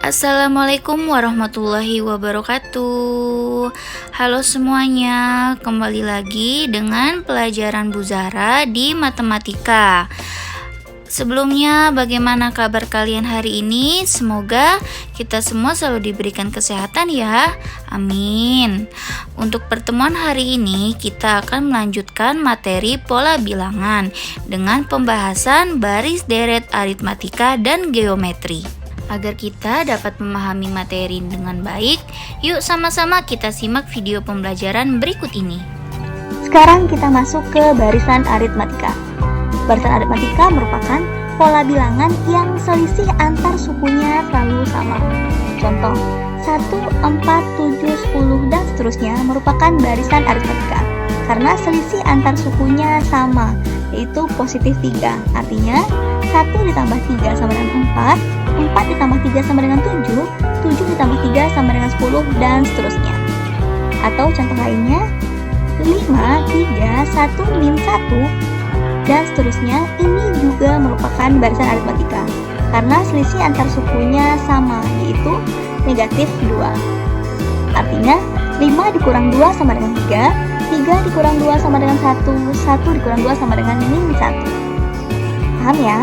Assalamualaikum warahmatullahi wabarakatuh. Halo semuanya, kembali lagi dengan pelajaran Bu Zahra di matematika. Sebelumnya, bagaimana kabar kalian hari ini? Semoga kita semua selalu diberikan kesehatan ya. Amin. Untuk pertemuan hari ini, kita akan melanjutkan materi pola bilangan dengan pembahasan baris deret aritmatika dan geometri. Agar kita dapat memahami materi dengan baik, yuk sama-sama kita simak video pembelajaran berikut ini. Sekarang kita masuk ke barisan aritmatika. Barisan aritmatika merupakan pola bilangan yang selisih antar sukunya selalu sama. Contoh, 1, 4, 7, 10, dan seterusnya merupakan barisan aritmatika karena selisih antar sukunya sama, yaitu positif 3. Artinya, 1 ditambah 3 sama dengan 4, 4 ditambah 3 sama dengan 7, 7 ditambah 3 sama dengan 10, dan seterusnya. Atau contoh lainnya, 5, 3, 1, min 1, dan seterusnya. Ini juga merupakan barisan aritmatika karena selisih antar sukunya sama, yaitu negatif 2. Artinya, 5 dikurang 2 sama dengan 3, 3 dikurang 2 sama dengan 1, 1 dikurang 2 sama dengan min 1. Paham ya?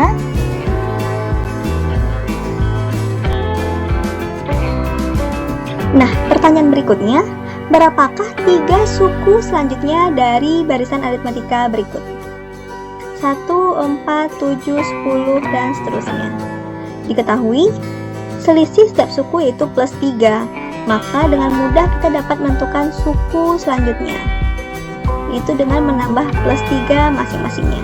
Nah, pertanyaan berikutnya, berapakah 3 suku selanjutnya dari barisan aritmatika berikut? 1, 4, 7, 10, dan seterusnya. Diketahui, selisih setiap suku yaitu plus 3, maka dengan mudah kita dapat menentukan suku selanjutnya, yaitu dengan menambah plus 3 masing-masingnya.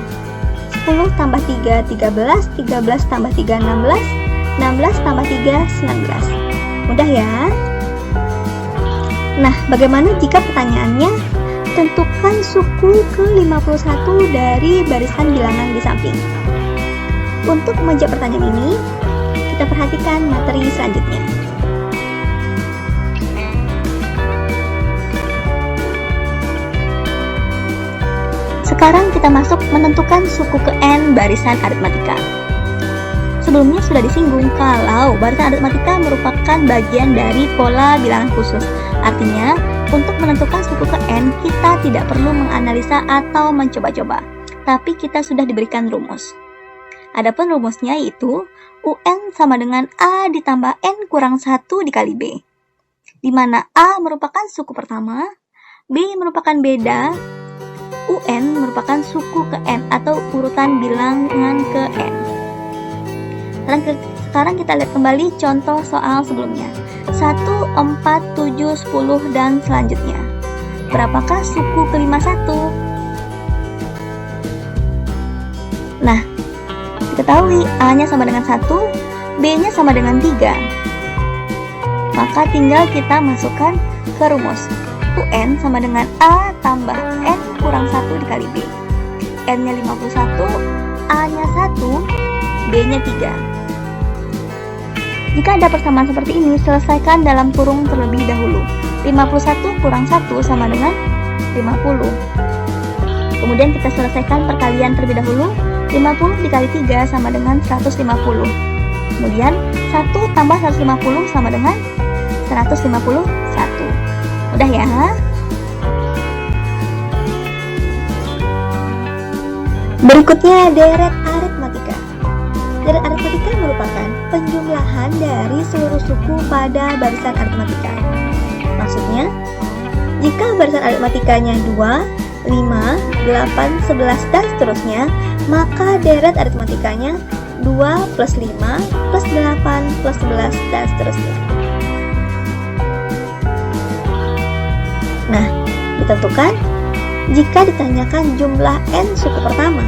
10 tambah 3, 13, 13 tambah 3, 16, 16 tambah 3, 19. Mudah ya? Nah, bagaimana jika pertanyaannya, tentukan suku ke-51 dari barisan bilangan di samping? Untuk menjawab pertanyaan ini, kita perhatikan materi selanjutnya. Sekarang kita masuk menentukan suku ke N barisan aritmatika. Sebelumnya sudah disinggung kalau barisan aritmatika merupakan bagian dari pola bilangan khusus. Artinya, untuk menentukan suku ke N, kita tidak perlu menganalisa atau mencoba-coba, tapi kita sudah diberikan rumus. Adapun rumusnya yaitu UN sama dengan A ditambah N kurang 1 dikali B, di mana A merupakan suku pertama, B merupakan beda, UN merupakan suku ke N atau urutan bilangan ke N. Sekarang kita lihat kembali contoh soal sebelumnya. 1, 4, 7, 10, dan selanjutnya. Berapakah suku ke-51? Nah, diketahui A-nya sama dengan 1, B-nya sama dengan 3. Maka tinggal kita masukkan ke rumus. UN sama dengan A tambah N kurang 1 dikali B. N-nya 51, A-nya 1, B-nya 3. Jika ada persamaan seperti ini, selesaikan dalam kurung terlebih dahulu. 51 kurang 1 sama dengan 50. Kemudian kita selesaikan perkalian terlebih dahulu. 50 dikali 3 sama dengan 150. Kemudian 1 tambah 150 sama dengan 151. Mudah ya? Berikutnya deret aritmatika. Deret aritmatika merupakan penjumlahan dari seluruh suku pada barisan aritmatika. Maksudnya, jika barisan aritmatikanya 2, 5, 8, 11, dan seterusnya, maka deret aritmatikanya 2 plus 5 plus 8 plus 11, dan seterusnya. Nah, ditentukan jika ditanyakan jumlah N suku pertama,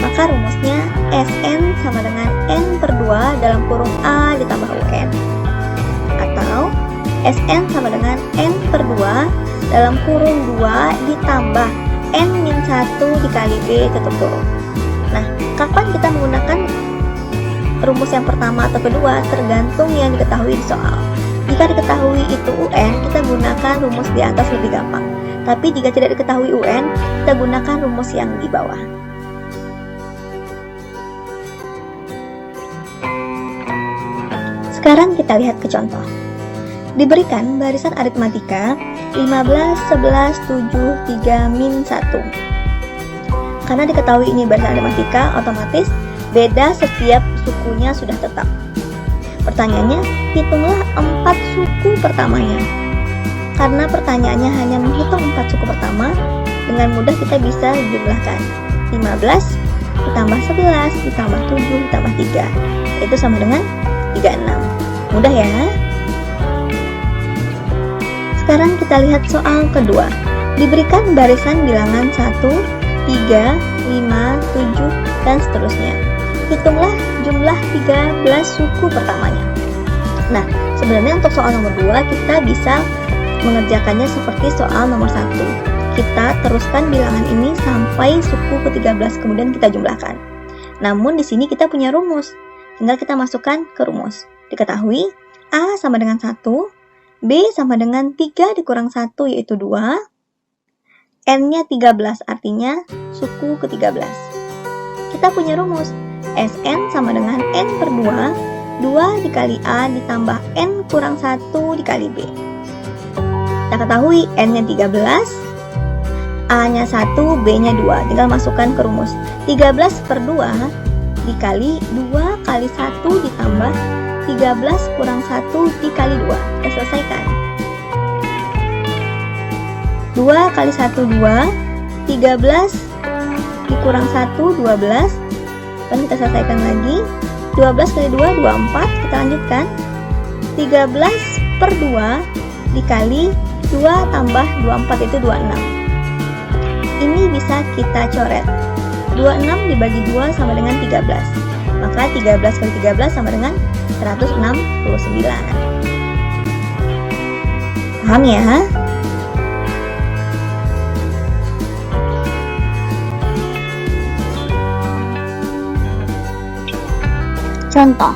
maka rumusnya Sn sama dengan N per 2 dalam kurung A ditambah UN. Atau Sn sama dengan N per 2 dalam kurung 2 ditambah N min 1 dikali B tutup kurung. Nah, kapan kita menggunakan rumus yang pertama atau kedua tergantung yang diketahui di soal. Jika diketahui itu UN, kita gunakan rumus di atas lebih gampang. Tapi jika tidak diketahui UN, kita gunakan rumus yang di bawah. Sekarang kita lihat ke contoh. Diberikan barisan aritmatika 15, 11, 7, 3, min 1. Karena diketahui ini barisan aritmatika, otomatis beda setiap sukunya sudah tetap. Pertanyaannya, hitunglah 4 suku pertamanya. Karena pertanyaannya hanya menghitung 4 suku pertama, dengan mudah kita bisa jumlahkan 15 ditambah 11 ditambah 7 ditambah 3, itu sama dengan 36. Mudah ya. Sekarang kita lihat soal kedua. Diberikan barisan bilangan 1, 3, 5, 7, dan seterusnya. Hitunglah jumlah 13 suku pertamanya. Nah, sebenarnya untuk soal nomor 2 kita bisa mengerjakannya seperti soal nomor 1. Kita teruskan bilangan ini sampai suku ke-13, kemudian kita jumlahkan. Namun di sini kita punya rumus. Tinggal kita masukkan ke rumus. Diketahui A sama dengan 1, B sama dengan 3 dikurang 1 yaitu 2, N-nya 13 artinya suku ke-13. Kita punya rumus Sn sama dengan N per 2, 2 dikali A ditambah N kurang 1 dikali B. Kita ketahui N-nya 13, A-nya 1, B-nya 2. Tinggal masukkan ke rumus 13 per 2 dikali 2 kali 1 ditambah 13 kurang 1 dikali 2. Kita selesaikan. 2 kali 1, 2. 13 dikurang 1, 12. Dan kita selesaikan lagi. 12 kali 2, 24. Kita lanjutkan. 13 per 2 dikali 2 tambah 24 itu 26. Ini bisa kita coret. 26 dibagi 2 sama dengan 13. Maka 13 kali 13 sama dengan 169. Paham ya? Contoh,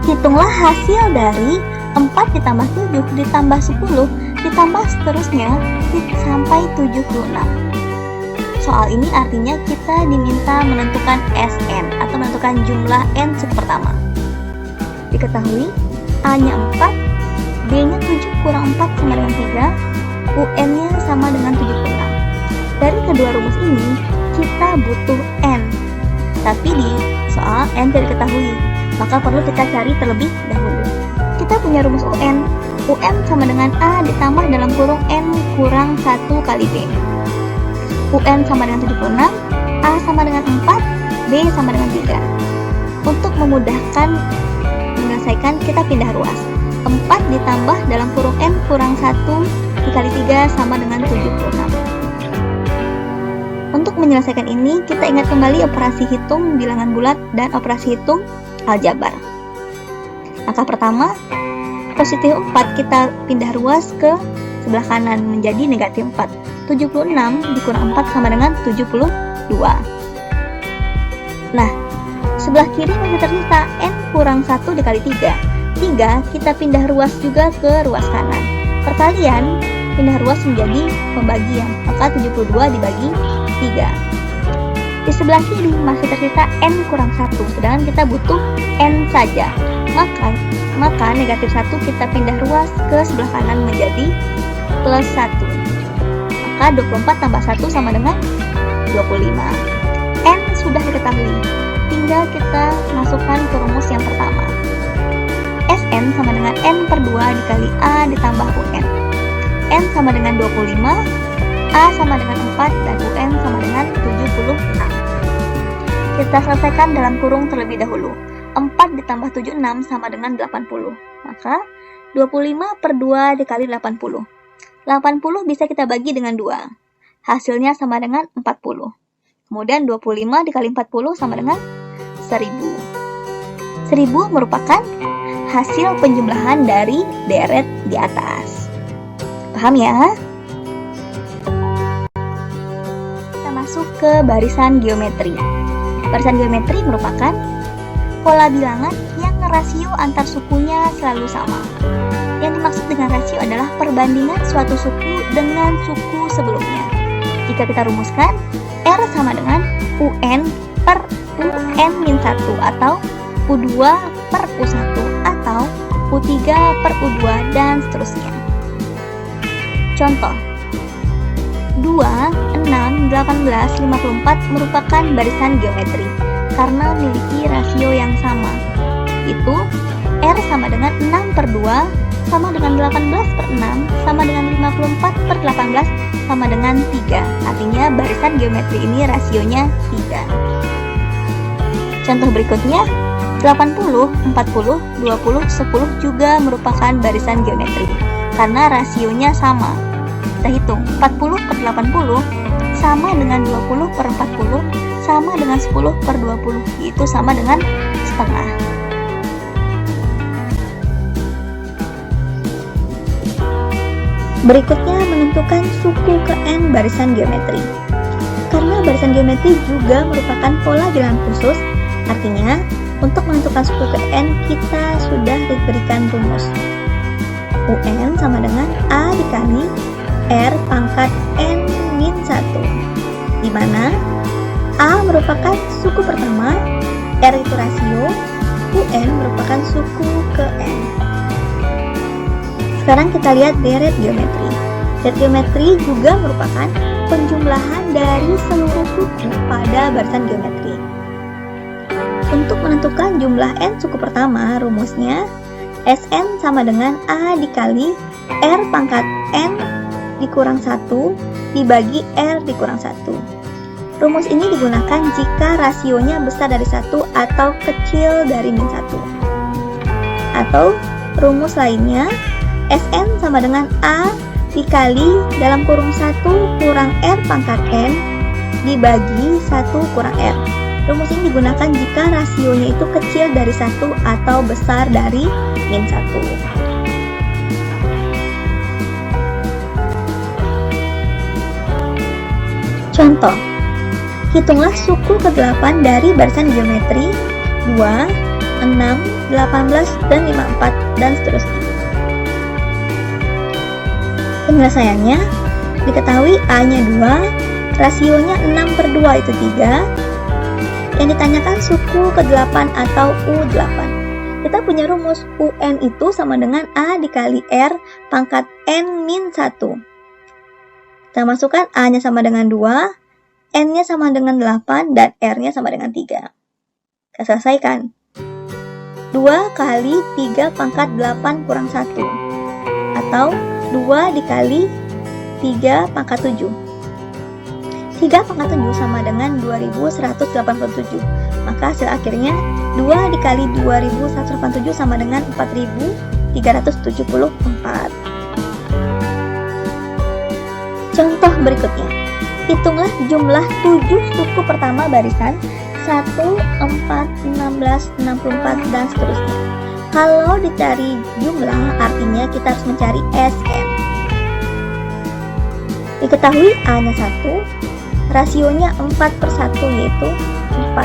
hitunglah hasil dari 4 ditambah 7 ditambah 10 ditambah seterusnya sampai 76. Soal ini artinya kita diminta menentukan Sn atau menentukan jumlah N suku pertama. Diketahui A-nya 4, B-nya 7 kurang 4 sama dengan 3, UN-nya sama dengan 76. Dari kedua rumus ini kita butuh N, tapi di soal N tidak diketahui, maka perlu kita cari terlebih dahulu. Kita punya rumus UN. UN sama dengan A ditambah dalam kurung N kurang 1 kali B. UN sama dengan 76, A sama dengan 4, B sama dengan 3. Untuk memudahkan menyelesaikan, kita pindah ruas. 4 ditambah dalam kurung N kurang 1 dikali 3 sama dengan 76. Untuk menyelesaikan ini, kita ingat kembali operasi hitung bilangan bulat dan operasi hitung aljabar. Langkah pertama, positif 4 kita pindah ruas ke sebelah kanan menjadi negatif 4. 76 dikurang 4 sama dengan 72. Nah, sebelah kiri masih tersisa N kurang 1 dikali 3. 3 kita pindah ruas juga ke ruas kanan. Perkalian pindah ruas menjadi pembagian, maka 72 dibagi 3. Di sebelah kiri masih tersisa N kurang 1, sedangkan kita butuh N saja. Maka negatif 1 kita pindah ruas ke sebelah kanan menjadi plus 1. Maka 24 tambah 1 sama dengan 25. N sudah diketahui, tinggal kita masukkan ke rumus yang pertama. Sn sama dengan N per 2 dikali A ditambah UN. N sama dengan 25, A sama dengan 4, dan UN sama dengan 76. Kita selesaikan dalam kurung terlebih dahulu. 4 ditambah 76 sama dengan 80. Maka 25 per 2 dikali 80. 80 bisa kita bagi dengan 2. Hasilnya sama dengan 40. Kemudian 25 dikali 40 sama dengan 1000. 1000 merupakan hasil penjumlahan dari deret di atas. Paham ya? Kita masuk ke barisan geometri. Barisan geometri merupakan pola bilangan yang rasio antar sukunya selalu sama. Yang dimaksud dengan rasio adalah perbandingan suatu suku dengan suku sebelumnya. Jika kita rumuskan, R sama dengan UN per UN-1 atau U2 per U1 atau U3 per U2, dan seterusnya. Contoh 2, 6, 18, 54 merupakan barisan geometri karena memiliki rasio yang sama, yaitu R sama dengan 6 per 2 sama dengan 18 per 6 sama dengan 54 per 18 sama dengan 3. Artinya barisan geometri ini rasionya 3. Contoh berikutnya 80, 40, 20, 10 juga merupakan barisan geometri karena rasionya sama. Kita hitung 40 per 80 sama dengan 20 per 40 sama dengan 10 per 20, yaitu sama dengan setengah. Berikutnya menentukan suku ke N barisan geometri. Karena barisan geometri juga merupakan pola jalan khusus, artinya untuk menentukan suku ke N kita sudah diberikan rumus. UN sama dengan A dikali R pangkat N min 1, di mana A merupakan suku pertama, R itu rasio, UN merupakan suku ke N. Sekarang kita lihat deret geometri. Deret geometri juga merupakan penjumlahan dari seluruh suku pada barisan geometri. Untuk menentukan jumlah N suku pertama, rumusnya Sn sama dengan A dikali R pangkat N dikurang 1 dibagi R dikurang 1. Rumus ini digunakan jika rasionya besar dari 1 atau kecil dari min 1. Atau rumus lainnya, Sn sama dengan A dikali dalam kurung 1 kurang R pangkat N dibagi 1 kurang R. Rumus ini digunakan jika rasionya itu kecil dari 1 atau besar dari min 1. Contoh, hitunglah suku ke-8 dari barisan geometri 2, 6, 18, dan 54, dan seterusnya. Penyelesaiannya, diketahui A-nya 2, rasionya 6 per 2 itu 3. Yang ditanyakan suku ke-8 atau U8. Kita punya rumus UN itu sama dengan A dikali R pangkat N min 1. Kita masukkan A-nya sama dengan 2, N-nya sama dengan 8, dan R-nya sama dengan 3. Kita selesaikan. 2 kali 3 pangkat 8 kurang 1. Atau 2 dikali 3 pangkat 7. 3 pangkat 7 sama dengan 2187. Maka hasil akhirnya 2 dikali 2187 sama dengan 4374. Contoh berikutnya, hitunglah jumlah 7 suku pertama barisan 1, 4, 16, 64, dan seterusnya. Kalau dicari jumlah, artinya kita harus mencari Sn. Diketahui A-nya 1, rasionya 4 per 1, yaitu 4.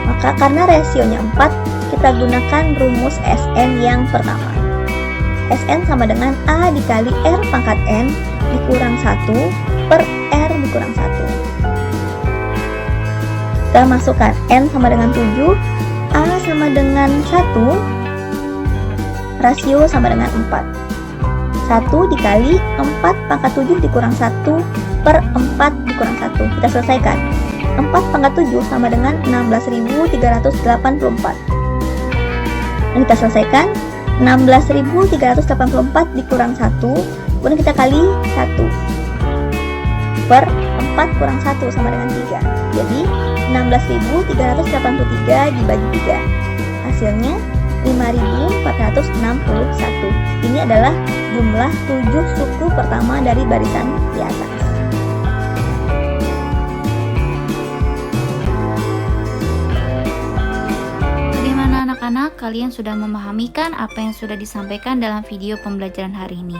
Maka karena rasionya 4, kita gunakan rumus Sn yang pertama. Sn sama dengan A dikali R pangkat N dikurang 1 per R dikurang 1. Kita masukkan N sama dengan 7, A sama dengan 1, rasio sama dengan 4. 1 dikali 4 pangkat 7 dikurang 1 per 4 dikurang 1. Kita selesaikan. 4 pangkat 7 sama dengan 16.384. Dan kita selesaikan. 16.384 dikurang 1, kemudian kita kali 1 per 4 kurang 1 sama dengan 3. Jadi 16.383 dibagi 3, hasilnya 5.461. Ini adalah jumlah 7 suku pertama dari barisan di atas. Anak-anak, kalian sudah memahami kan apa yang sudah disampaikan dalam video pembelajaran hari ini.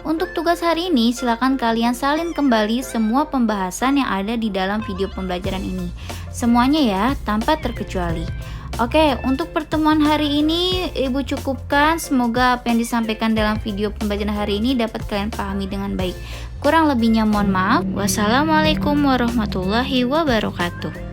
Untuk tugas hari ini, silakan kalian salin kembali semua pembahasan yang ada di dalam video pembelajaran ini. Semuanya ya, tanpa terkecuali. Oke, untuk pertemuan hari ini Ibu cukupkan. Semoga apa yang disampaikan dalam video pembelajaran hari ini dapat kalian pahami dengan baik. Kurang lebihnya mohon maaf. Wassalamualaikum warahmatullahi wabarakatuh.